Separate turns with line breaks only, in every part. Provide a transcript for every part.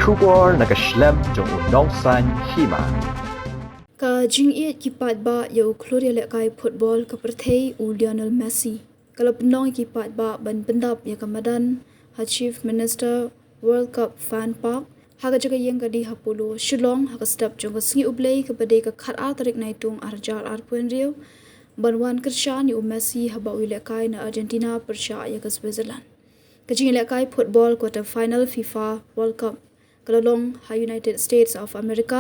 Trubor nakaslem jong unong san Hima.
Ka Jingïalehkai Paidbah yau Jingïalehkai football ka perthei Lionel Messi. Kalau penong ki Paidbah ban pendap ya kamadan ha Chief Minister World Cup Fan Park haga jaga yang kadi ha Polo Shillong haga step jong singi ublei ka bade ka khat a tarik naitung arjar arpuen riu banwan kershan yu Messi ha ba Jingïalehkai na Argentina persha ya ka Switzerland. Ka Jingïalehkai football quarter final FIFA World Cup kalalong ha United States of America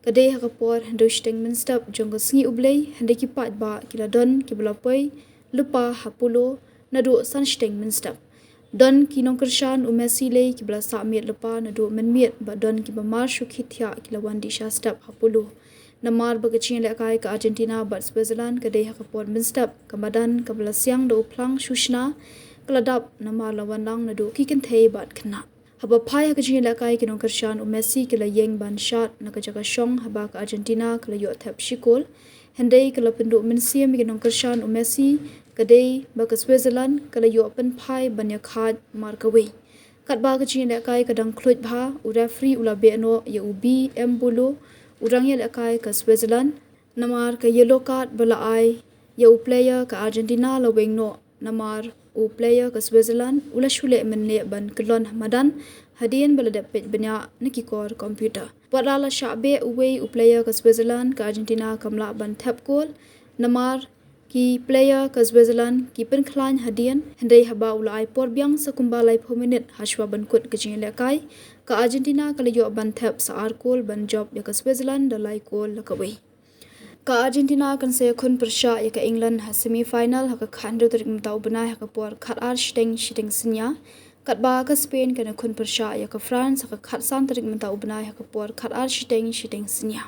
kadai hakapor hendo sting minstap jongga singi ublei hende ki Paidbah kila don ki belapoi lupa hapulo nadu san sting minstap don ki nongkershan Messi lei ki bela samit lupa nadu menmiet ba don ki bamar syukhithya kila wandi sha stap hapulo namar ba Jingïalehkai ka Argentina ba Switzerland kadai hakapor minstap kamadan ka bela siang do plang shushna keladap namar lawanang nadu ki kenthei bat khna haba phai ka Jingïalehkai kinong kershan Messi kila yeng ban shot naka jaga shong haba ka Argentina kila yo thap shikol hendai kila pendu minsiam kinong kershan Messi kadai ba ka Switzerland kila yo pen phai banya khat markawi kat ba ka Jingïalehkai kadang khluj bha u referee ula beno ya ubi embulu urang Jingïalehkai ka Switzerland namar ka yellow card bala ai ya u player ka Argentina la wengno namar u player ka Switzerland ula shule menle ban kelon madan hadian bala dapet benya nikikor komputer wadala shabe uwe u player ka Switzerland ka Argentina kamla ban tap goal namar ki player ka Switzerland ki pen klan hadian hendai haba ula ai por biang sa kumbalai per minute hashwa ban kut ka Jingïalehkai ka Argentina kala yo ban tap sa arkol ban job ya ka Switzerland dalai kol lakawi ka Argentina kan se khun persha ya ka England ha semi final ha ka khandro tarik mtau banai ha ka por khat ar shiteng sinya kat ba ka Spain kan khun persha ya ka France ha ka khat san tarik mtau banai ha ka por khat ar shiteng sinya